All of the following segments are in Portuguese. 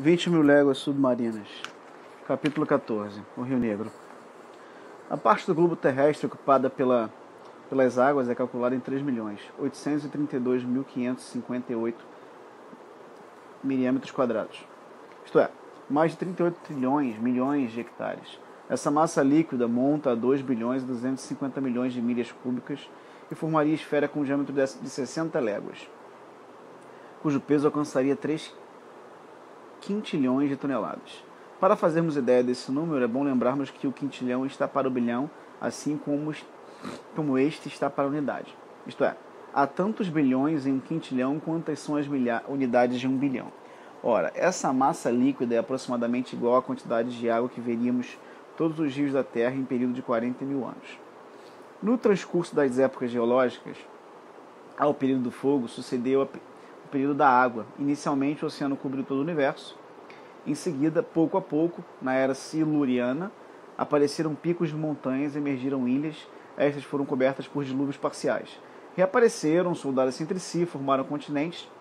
20.000 léguas submarinas. Capítulo 14. O Rio Negro. A parte do globo terrestre ocupada pelas águas é calculada em 3.832.558 milímetros quadrados. Isto é, mais de 38 milhões de hectares. Essa massa líquida monta a 2 bilhões e 250 milhões de milhas cúbicas e formaria esfera com um diâmetro de 60 léguas, cujo peso alcançaria 3 quintilhões de toneladas. Para fazermos ideia desse número, é bom lembrarmos que o quintilhão está para o bilhão, assim como este está para a unidade. Isto é, há tantos bilhões em um quintilhão quantas são as unidades de um bilhão. Ora, essa massa líquida é aproximadamente igual à quantidade de água que veríamos todos os rios da Terra em período de 40 mil anos. No transcurso das épocas geológicas, ao período do fogo, sucedeu o período da água. Inicialmente, o oceano cobriu todo o universo. Em seguida, pouco a pouco, na era siluriana, apareceram picos de montanhas e emergiram ilhas. Estas foram cobertas por dilúvios parciais. Reapareceram, soldaram-se entre si, formaram continentes.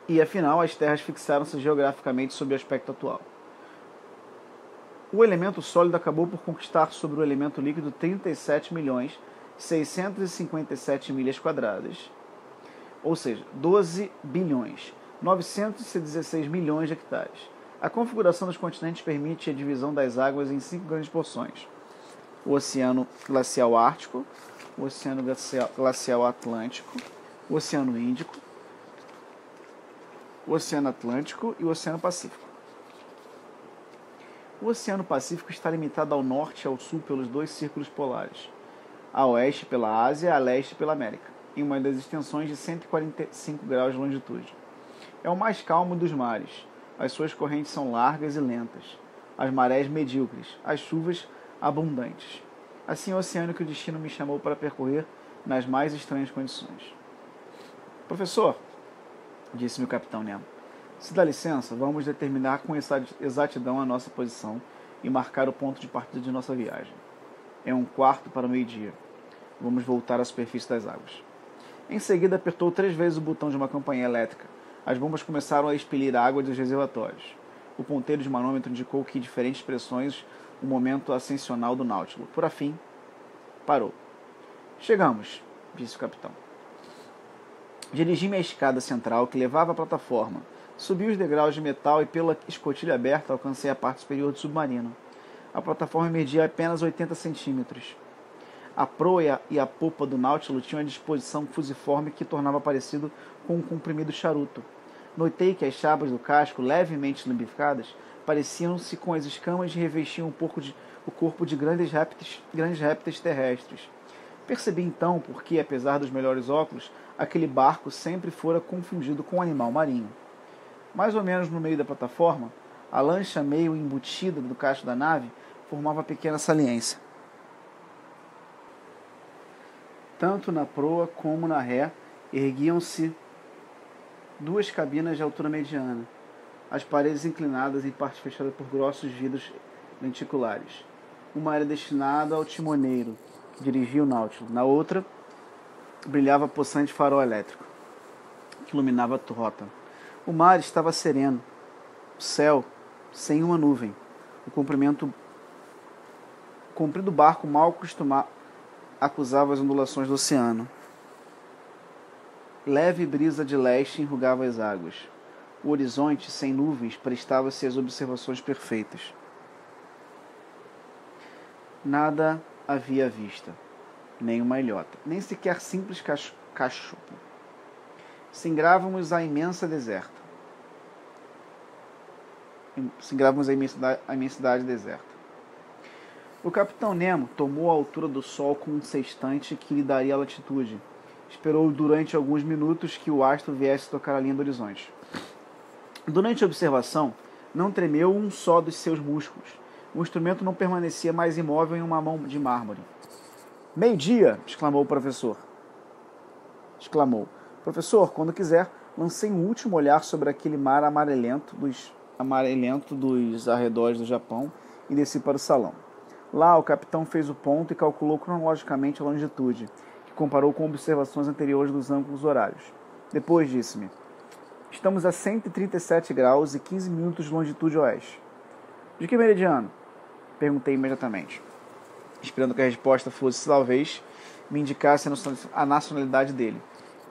E, afinal, as terras fixaram-se geograficamente sob o aspecto atual. O elemento sólido acabou por conquistar sobre o elemento líquido 37.657 milhas quadradas, ou seja, 12 bilhões, 916 milhões de hectares. A configuração dos continentes permite a divisão das águas em 5 grandes porções: o Oceano Glacial Ártico, o Oceano Glacial Atlântico, o Oceano Índico, o Oceano Atlântico e o Oceano Pacífico. O Oceano Pacífico está limitado ao norte e ao sul pelos 2 círculos polares, a oeste pela Ásia e a leste pela América, em uma das extensões de 145 graus de longitude. É o mais calmo dos mares. As suas correntes são largas e lentas, as marés medíocres, as chuvas abundantes. Assim é o oceano que o destino me chamou para percorrer nas mais estranhas condições. Professor, disse-me o capitão Nemo, se dá licença, vamos determinar com exatidão a nossa posição e marcar o ponto de partida de nossa viagem. É 1/4 para o meio-dia. Vamos voltar à superfície das águas. Em seguida, apertou 3 vezes o botão de uma campainha elétrica. As bombas começaram a expelir água dos reservatórios. O ponteiro de manômetro indicou que diferentes pressões o momento ascensional do Náutilo. Por fim, parou. Chegamos, disse o capitão. Dirigi-me à escada central que levava à plataforma. Subi os degraus de metal e pela escotilha aberta alcancei a parte superior do submarino. A plataforma media apenas 80 centímetros. A proa e a popa do Nautilus tinham a disposição fusiforme que tornava parecido com um comprimido charuto. Notei que as chapas do casco, levemente lubrificadas, pareciam-se com as escamas que revestiam o corpo de grandes répteis terrestres. Percebi então porque, apesar dos melhores óculos, aquele barco sempre fora confundido com um animal marinho. Mais ou menos no meio da plataforma, a lancha meio embutida do casco da nave formava pequena saliência. Tanto na proa como na ré erguiam-se 2 cabinas de altura mediana, as paredes inclinadas em parte fechada por grossos vidros lenticulares. Uma era destinada ao timoneiro, que dirigia o Nautilus. Na outra, brilhava possante farol elétrico, que iluminava a rota. O mar estava sereno, o céu sem uma nuvem. O comprido barco mal acusava as ondulações do oceano. Leve brisa de leste enrugava as águas. O horizonte, sem nuvens, prestava-se às observações perfeitas. Nada havia à vista, nem uma ilhota, nem sequer simples cachopo. Singrávamos a imensidade deserta. O capitão Nemo tomou a altura do sol com um sextante que lhe daria a latitude. Esperou durante alguns minutos que o astro viesse tocar a linha do horizonte. Durante a observação, não tremeu um só dos seus músculos. O instrumento não permanecia mais imóvel em uma mão de mármore. "Meio-dia!" exclamou o professor. Professor, quando quiser, lancei um último olhar sobre aquele mar amarelento dos arredores do Japão e desci para o salão. Lá, o capitão fez o ponto e calculou cronologicamente a longitude, que comparou com observações anteriores dos ângulos horários. Depois disse-me: Estamos a 137 graus e 15 minutos de longitude oeste. De que meridiano? Perguntei imediatamente, esperando que a resposta fosse, talvez, me indicasse a nacionalidade dele.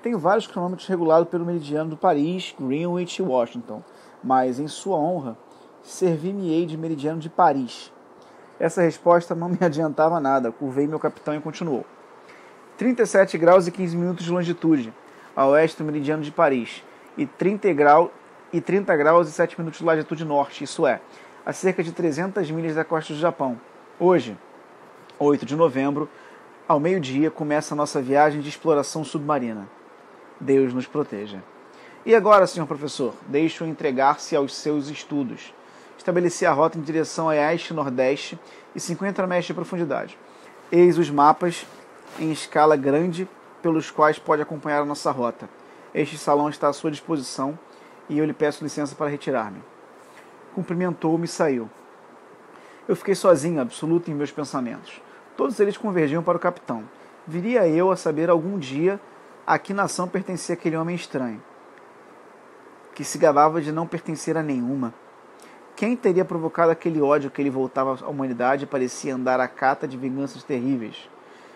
Tenho vários cronômetros regulados pelo meridiano do Paris, Greenwich e Washington, mas, em sua honra, servi-me-ei de meridiano de Paris. Essa resposta não me adiantava nada. Curvei meu capitão e continuou. 37 graus e 15 minutos de longitude, a oeste do meridiano de Paris, e 30 graus e 7 minutos de latitude norte, isso é, a cerca de 300 milhas da costa do Japão. Hoje, 8 de novembro, ao meio-dia, começa a nossa viagem de exploração submarina. Deus nos proteja. E agora, senhor professor, deixo-o entregar-se aos seus estudos. Estabeleci a rota em direção a oeste-nordeste e 50 metros de profundidade. Eis os mapas em escala grande pelos quais pode acompanhar a nossa rota. Este salão está à sua disposição e eu lhe peço licença para retirar-me. Cumprimentou-me e saiu. Eu fiquei sozinho, absoluto em meus pensamentos. Todos eles convergiam para o capitão. Viria eu a saber algum dia a que nação pertencia aquele homem estranho, que se gabava de não pertencer a nenhuma. Quem teria provocado aquele ódio que ele voltava à humanidade e parecia andar à cata de vinganças terríveis?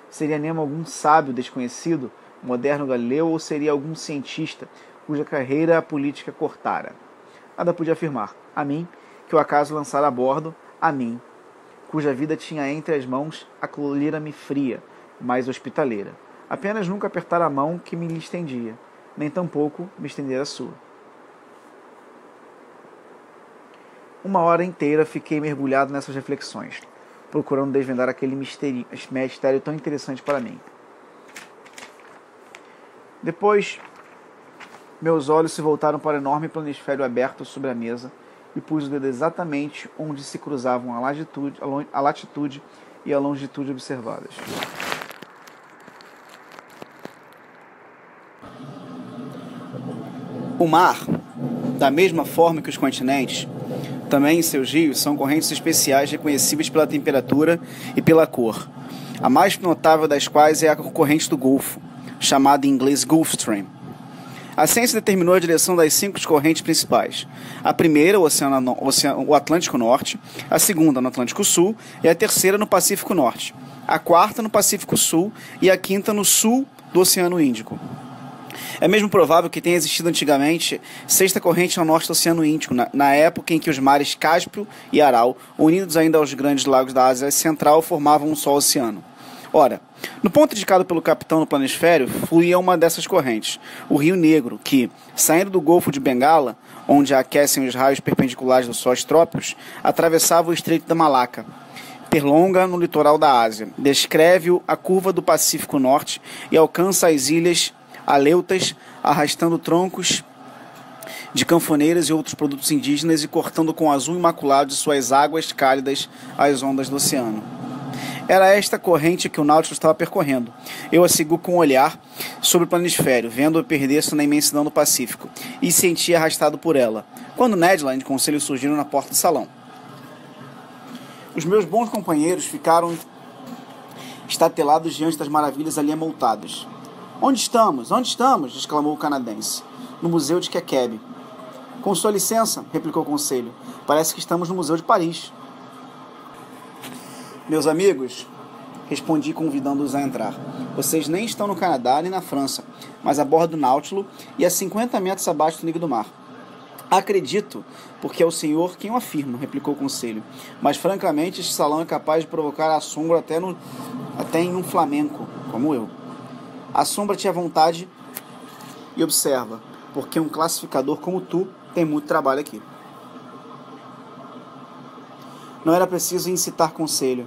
Seria Nemo algum sábio desconhecido, moderno Galileu, ou seria algum cientista cuja carreira política cortara? Nada podia afirmar. A mim, que o acaso lançara a bordo, a mim, cuja vida tinha entre as mãos a colira-me fria, mas hospitaleira. Apenas nunca apertar a mão que me lhe estendia, nem tampouco me estender a sua. Uma hora inteira fiquei mergulhado nessas reflexões, procurando desvendar aquele mistério tão interessante para mim. Depois, meus olhos se voltaram para o enorme planisfério aberto sobre a mesa e pus o dedo exatamente onde se cruzavam a latitude e a longitude observadas. O mar, da mesma forma que os continentes, também em seus rios são correntes especiais reconhecíveis pela temperatura e pela cor, a mais notável das quais é a corrente do Golfo, chamada em inglês Gulf Stream. A ciência determinou a direção das 5 correntes principais. A primeira, o Atlântico Norte, a segunda, no Atlântico Sul, e a terceira, no Pacífico Norte, a quarta, no Pacífico Sul, e a quinta, no sul do Oceano Índico. É mesmo provável que tenha existido antigamente 6ª corrente ao norte do Oceano Índico, na época em que os mares Cáspio e Aral, unidos ainda aos grandes lagos da Ásia Central, formavam um só oceano. Ora, no ponto indicado pelo capitão no planisfério, fluía uma dessas correntes, o Rio Negro, que, saindo do Golfo de Bengala, onde aquecem os raios perpendiculares dos sóis trópicos, atravessava o Estreito da Malaca, perlonga no litoral da Ásia, descreve a curva do Pacífico Norte e alcança as ilhas Aleutas, arrastando troncos de canfoneiras e outros produtos indígenas e cortando com o azul imaculado de suas águas cálidas as ondas do oceano. Era esta corrente que o Nautilus estava percorrendo. Eu a segui com o olhar sobre o planisfério, vendo-o perder-se na imensidão do Pacífico, e senti arrastado por ela, quando Ned Land e Conselho surgiram na porta do salão. Os meus bons companheiros ficaram estatelados diante das maravilhas ali amoltadas. Onde estamos? Onde estamos? Exclamou o canadense. No Museu de Quequebe. Com sua licença, replicou o Conselho. Parece que estamos no Museu de Paris. Meus amigos, respondi convidando-os a entrar. Vocês nem estão no Canadá nem na França, mas a bordo do Nautilus e a 50 metros abaixo do nível do mar. Acredito, porque é o senhor quem o afirma, replicou o Conselho. Mas, francamente, este salão é capaz de provocar assombro até em um flamenco, como eu. Assombra-te à vontade e observa, porque um classificador como tu tem muito trabalho aqui. Não era preciso incitar Conselho.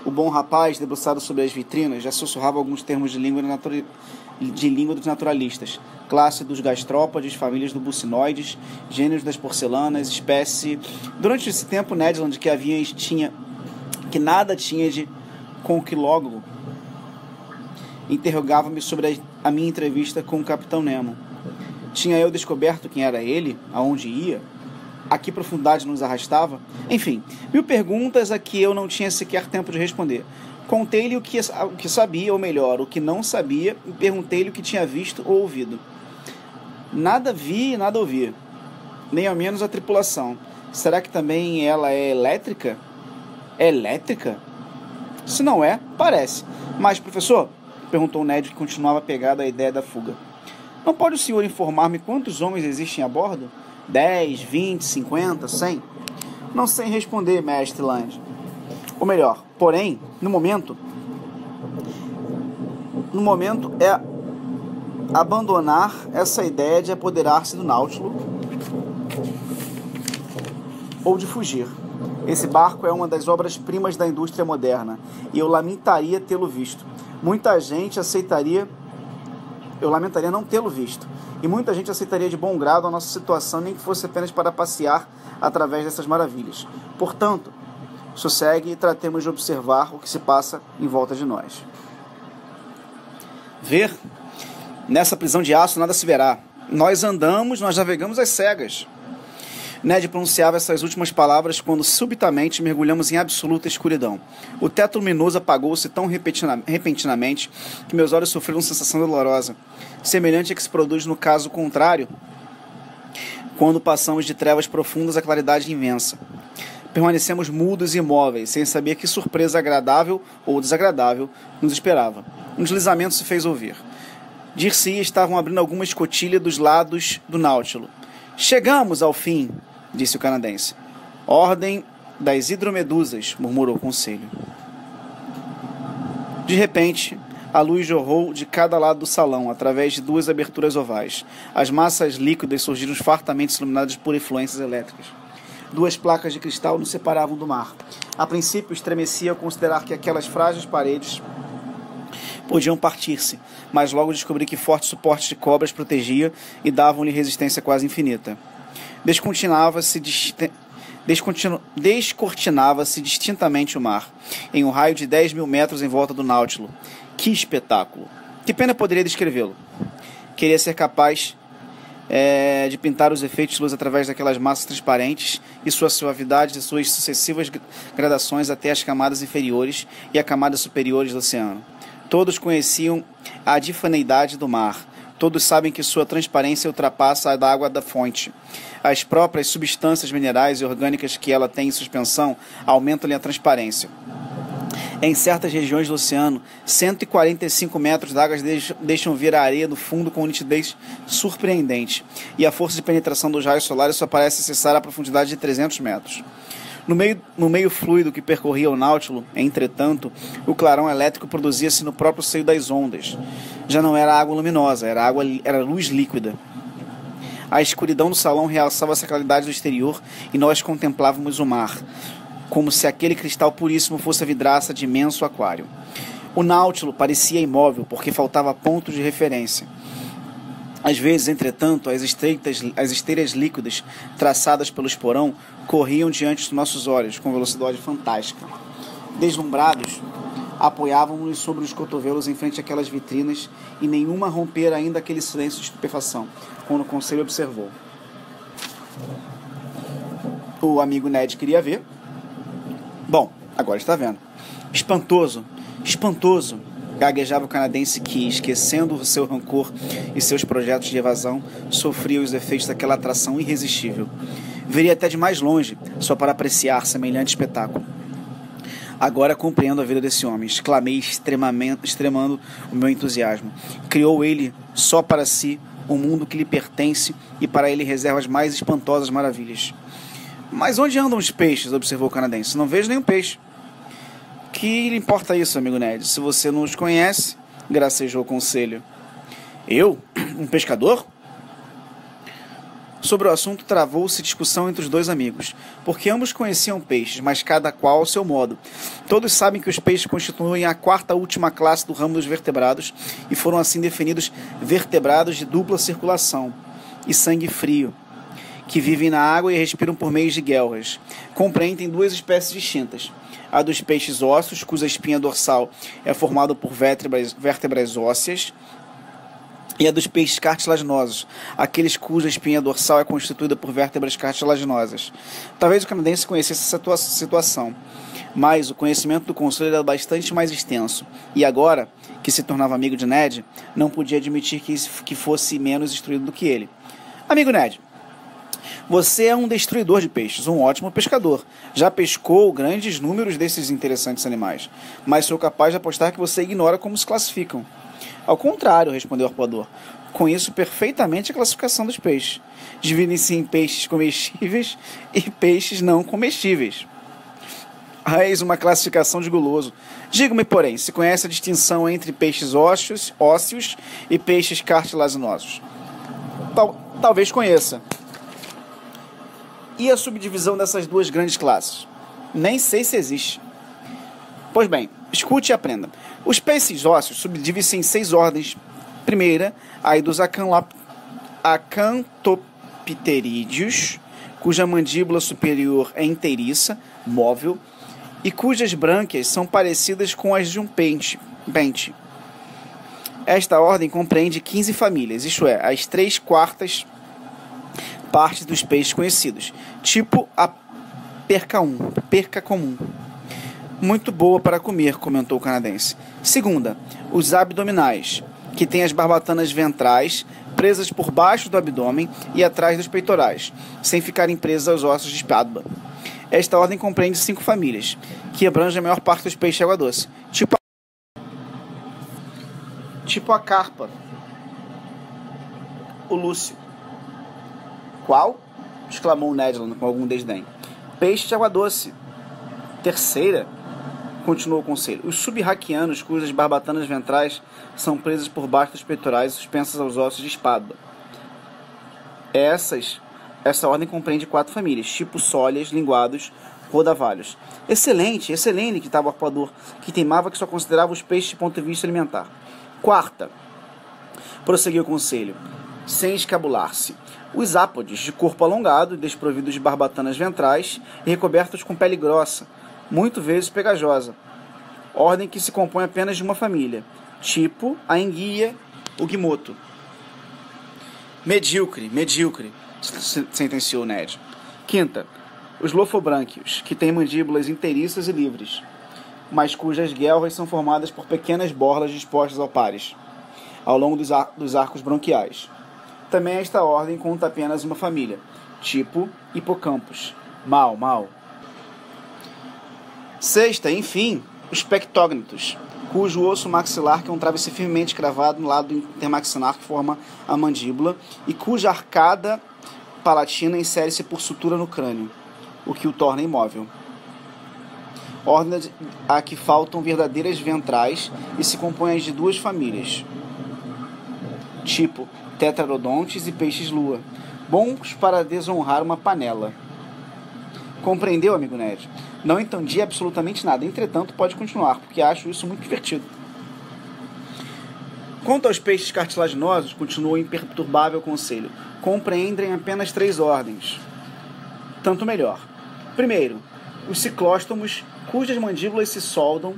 O bom rapaz, debruçado sobre as vitrinas, já sussurrava alguns termos de língua dos naturalistas, classe dos gastrópodes, famílias do bucinoides, gêneros das porcelanas, espécie... Durante esse tempo, Ned Land, que nada tinha de conquilólogo, interrogava-me sobre a minha entrevista com o Capitão Nemo. Tinha eu descoberto quem era ele, aonde ia, a que profundidade nos arrastava? Enfim, 1000 perguntas a que eu não tinha sequer tempo de responder. Contei-lhe o que sabia, ou melhor, o que não sabia, e perguntei-lhe o que tinha visto ou ouvido. Nada vi e nada ouvi, nem ao menos a tripulação. Será que também ela é elétrica? É elétrica? Se não é, parece. Mas, professor, perguntou Ned, que continuava pegado à ideia da fuga, não pode o senhor informar-me quantos homens existem a bordo? 10, 20, 50, 100? Não sei responder, mestre Land. Ou melhor, porém, no momento é abandonar essa ideia de apoderar-se do Nautilus ou de fugir. Esse barco é uma das obras-primas da indústria moderna e eu lamentaria tê-lo visto. Eu lamentaria não tê-lo visto. E muita gente aceitaria de bom grado a nossa situação, nem que fosse apenas para passear através dessas maravilhas. Portanto, sossegue e tratemos de observar o que se passa em volta de nós. Ver? Nessa prisão de aço nada se verá. Nós navegamos às cegas. Ned pronunciava essas últimas palavras quando subitamente mergulhamos em absoluta escuridão. O teto luminoso apagou-se tão repentinamente que meus olhos sofreram uma sensação dolorosa, semelhante a que se produz no caso contrário, quando passamos de trevas profundas à claridade imensa. Permanecemos mudos e imóveis, sem saber que surpresa agradável ou desagradável nos esperava. Um deslizamento se fez ouvir. Dir-se-ia estavam abrindo alguma escotilha dos lados do Nautilus. Chegamos ao fim, disse o canadense. Ordem das hidromedusas, murmurou o conselho. De repente, a luz jorrou de cada lado do salão, através de duas aberturas ovais. As massas líquidas surgiram fartamente iluminadas por influências elétricas. Duas placas de cristal nos separavam do mar. A princípio, estremecia ao considerar que aquelas frágeis paredes podiam partir-se, mas logo descobri que fortes suportes de cobre as protegia e davam-lhe resistência quase infinita. Descortinava-se distintamente o mar, em um raio de 10.000 metros em volta do Nautilus. Que espetáculo! Que pena poderia descrevê-lo. Queria ser capaz de pintar os efeitos de luz através daquelas massas transparentes e sua suavidade e suas sucessivas gradações até as camadas inferiores e as camadas superiores do oceano. Todos conheciam a difaneidade do mar. Todos sabem que sua transparência ultrapassa a da água da fonte. As próprias substâncias minerais e orgânicas que ela tem em suspensão aumentam-lhe a transparência. Em certas regiões do oceano, 145 metros de água deixam ver a areia do fundo com nitidez surpreendente, e a força de penetração dos raios solares só parece cessar à profundidade de 300 metros. No meio fluido que percorria o Nautilus, entretanto, o clarão elétrico produzia-se no próprio seio das ondas. Já não era água luminosa, era luz líquida. A escuridão do salão realçava essa claridade do exterior e nós contemplávamos o mar, como se aquele cristal puríssimo fosse a vidraça de imenso aquário. O Nautilus parecia imóvel, porque faltava ponto de referência. Às vezes, entretanto, as esteiras líquidas traçadas pelo esporão corriam diante dos nossos olhos com velocidade fantástica. Deslumbrados, apoiávamos-nos sobre os cotovelos em frente àquelas vitrinas e nenhuma rompera ainda aquele silêncio de estupefação, quando o conselho observou. O amigo Ned queria ver. Bom, agora está vendo. Espantoso, espantoso, gaguejava o canadense que, esquecendo o seu rancor e seus projetos de evasão, sofria os efeitos daquela atração irresistível. Veria até de mais longe, só para apreciar semelhante espetáculo. Agora compreendo a vida desse homem, exclamei extremando o meu entusiasmo. Criou ele, só para si, um mundo que lhe pertence e para ele reserva as mais espantosas maravilhas. Mas onde andam os peixes? Observou o canadense. Não vejo nenhum peixe. Que lhe importa isso, amigo Ned? Se você não os conhece, gracejou o conselho. Eu? Um pescador? Sobre o assunto travou-se discussão entre os dois amigos, porque ambos conheciam peixes, mas cada qual ao seu modo. Todos sabem que os peixes constituem a quarta última classe do ramo dos vertebrados e foram assim definidos vertebrados de dupla circulação e sangue frio, que vivem na água e respiram por meio de guelras. Compreendem duas espécies distintas. A dos peixes ósseos, cuja espinha dorsal é formada por vértebras ósseas, e a dos peixes cartilaginosos, aqueles cuja espinha dorsal é constituída por vértebras cartilaginosas. Talvez o canadense conhecesse essa situação, mas o conhecimento do conselho era bastante mais extenso, e agora, que se tornava amigo de Ned, não podia admitir que fosse menos instruído do que ele. Amigo Ned, você é um destruidor de peixes, um ótimo pescador. Já pescou grandes números desses interessantes animais, mas sou capaz de apostar que você ignora como se classificam. Ao contrário, respondeu o arpoador, conheço perfeitamente a classificação dos peixes. Dividem-se em peixes comestíveis e peixes não comestíveis. Eis uma classificação de guloso. Diga-me, porém, se conhece a distinção entre peixes ósseos e peixes cartilaginosos? Talvez conheça. E a subdivisão dessas duas grandes classes? Nem sei se existe. Pois bem, escute e aprenda. Os peixes ósseos subdividem-se em 6 ordens. Primeira, a dos acantopterídeos, cuja mandíbula superior é inteiriça, móvel, e cujas brânquias são parecidas com as de um pente. Esta ordem compreende 15 famílias, isto é, as 3/4 partes dos peixes conhecidos, tipo a perca comum. Muito boa para comer, comentou o canadense. Segunda, os abdominais, que têm as barbatanas ventrais presas por baixo do abdômen e atrás dos peitorais, sem ficarem presas aos ossos de espádua. Esta ordem compreende 5 famílias, que abrangem a maior parte dos peixes de água doce, tipo a carpa, o lúcio. Qual? Exclamou Ned Land com algum desdém. Peixe de água doce. Terceira, continuou o conselho, os subraquianos, cujas barbatanas ventrais são presas por baixo dos peitorais e suspensas aos ossos de espádua. Essa ordem compreende 4 famílias, tipo sólias, linguados, rodavalhos. Excelente, gritava o arpoador, que teimava que só considerava os peixes de ponto de vista alimentar. Quarta, prosseguiu o conselho, sem escabular-se, os ápodes, de corpo alongado, desprovidos de barbatanas ventrais e recobertos com pele grossa, muito vezes pegajosa. Ordem que se compõe apenas de uma família, tipo a enguia, o guimoto. Medíocre, sentenciou Ned. Quinta, os lofobrânquios, que têm mandíbulas inteiriças e livres, mas cujas guelras são formadas por pequenas borlas dispostas ao pares, ao longo dos arcos bronquiais. Também esta ordem conta apenas uma família, tipo hipocampos. Mal. Sexta, enfim, os pectógnatos, cujo osso maxilar, que é um travesseiro firmemente cravado no lado intermaxilar que forma a mandíbula e cuja arcada palatina insere-se por sutura no crânio, o que o torna imóvel. Ordem a que faltam verdadeiras ventrais e se compõem de 2 famílias, tipo tetrarodontes e peixes-lua, bons para desonrar uma panela. Compreendeu, amigo Ned? Não entendi absolutamente nada, entretanto pode continuar, porque acho isso muito divertido. Quanto aos peixes cartilaginosos, continuou o imperturbável conselho, compreendem apenas 3 ordens. Tanto melhor. Primeiro, os ciclóstomos, cujas mandíbulas se soldam,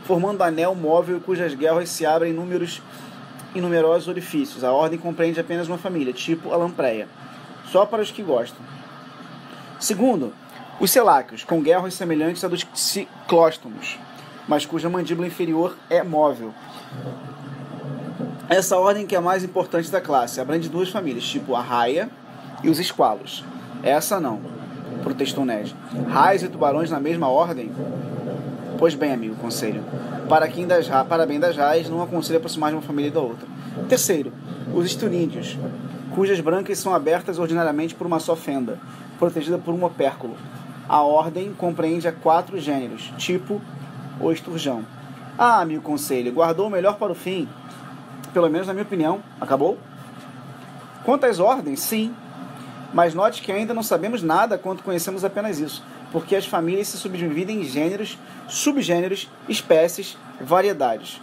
formando anel móvel e cujas guelras se abrem em numerosos orifícios. A ordem compreende apenas uma família, tipo a lampreia, só para os que gostam. Segundo, os seláquios, com guelras semelhantes à dos ciclóstomos, mas cuja mandíbula inferior é móvel. Essa ordem que é a mais importante da classe, abrange 2 famílias, tipo a raia e os esqualos. Essa não, protestou Ned. Raias e tubarões na mesma ordem? Pois bem, amigo conselho, para bem das raias, não aconselho aproximar de uma família da outra. Terceiro, os esturídeos, cujas brancas são abertas ordinariamente por uma só fenda, protegida por um opérculo. A ordem compreende a 4 gêneros, tipo o esturjão. Ah, amigo conselho, guardou o melhor para o fim. Pelo menos na minha opinião. Acabou? Quanto às ordens, sim. Mas note que ainda não sabemos nada quanto conhecemos apenas isso, porque as famílias se subdividem em gêneros, subgêneros, espécies, variedades.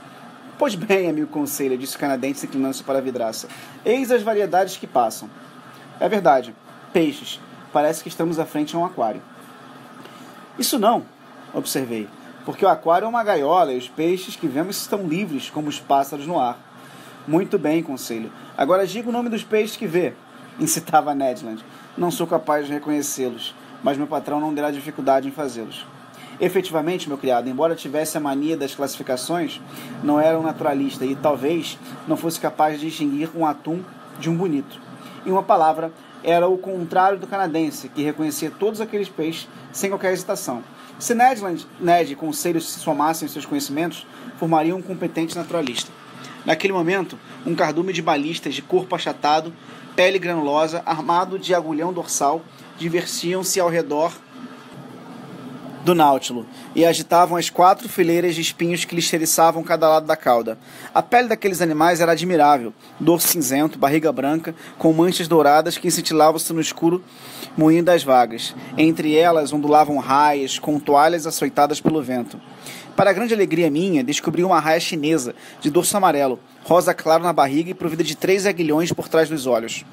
Pois bem, amigo conselho, disse o canadense inclinando-se para a vidraça. Eis as variedades que passam. É verdade. Peixes. Parece que estamos à frente de um aquário. Isso não, observei, porque o aquário é uma gaiola e os peixes que vemos estão livres como os pássaros no ar. Muito bem, conselho. Agora diga o nome dos peixes que vê, incitava Ned Land. Não sou capaz de reconhecê-los, mas meu patrão não terá dificuldade em fazê-los. Efetivamente, meu criado, embora tivesse a mania das classificações, não era um naturalista e talvez não fosse capaz de distinguir um atum de um bonito. Em uma palavra, era o contrário do canadense, que reconhecia todos aqueles peixes sem qualquer hesitação. Se Ned e conselhos se somassem seus conhecimentos, formariam um competente naturalista. Naquele momento, um cardume de balistas de corpo achatado, pele granulosa, armado de agulhão dorsal, divertiam-se ao redor do Náutilo e agitavam as 4 fileiras de espinhos que lhes cheriçavam cada lado da cauda. A pele daqueles animais era admirável, dorso cinzento, barriga branca, com manchas douradas que cintilavam-se no escuro moinho das vagas. Entre elas ondulavam raias, com toalhas açoitadas pelo vento. Para a grande alegria minha, descobri uma raia chinesa, de dorso amarelo, rosa claro na barriga e provida de 3 aguilhões por trás dos olhos.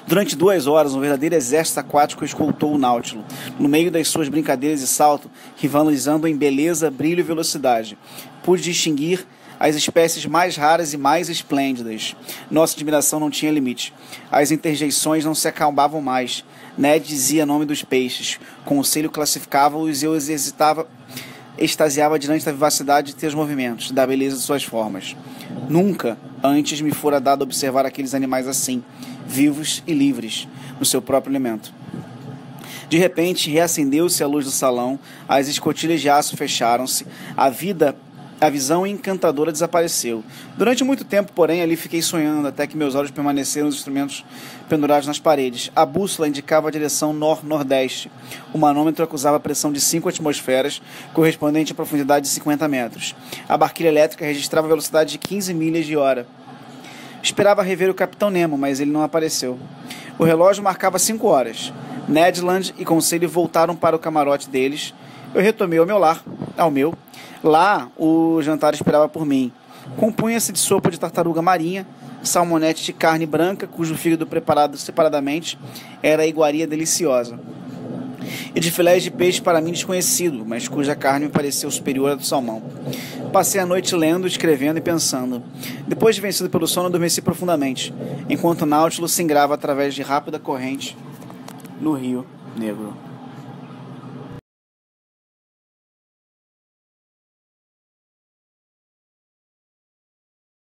Durante 2 horas, um verdadeiro exército aquático escoltou o Náutilo, no meio das suas brincadeiras de salto, rivalizando em beleza, brilho e velocidade. Pude distinguir as espécies mais raras e mais esplêndidas. Nossa admiração não tinha limite. As interjeições não se acalmavam mais. Ned dizia o nome dos peixes, conselho classificava-os e eu extasiava diante da vivacidade de seus movimentos, da beleza de suas formas. Nunca antes me fora dado observar aqueles animais assim, vivos e livres, no seu próprio elemento. De repente, reacendeu-se a luz do salão, as escotilhas de aço fecharam-se, a visão encantadora desapareceu. Durante muito tempo, porém, ali fiquei sonhando, até que meus olhos permaneceram nos instrumentos pendurados nas paredes. A bússola indicava a direção nor-nordeste. O manômetro acusava a pressão de 5 atmosferas, correspondente à profundidade de 50 metros. A barquilha elétrica registrava a velocidade de 15 milhas de hora. Esperava rever o Capitão Nemo, mas ele não apareceu. O relógio marcava 5 horas. Ned Land e conselho voltaram para o camarote deles. Eu retomei ao meu. Lá, o jantar esperava por mim. Compunha-se de sopa de tartaruga marinha, salmonete de carne branca, cujo fígado preparado separadamente era a iguaria deliciosa, e de filés de peixe para mim desconhecido, mas cuja carne me pareceu superior à do salmão. Passei a noite lendo, escrevendo e pensando. Depois de vencido pelo sono, adormeci profundamente, enquanto o Náutilo se ingrava através de rápida corrente no Rio Negro.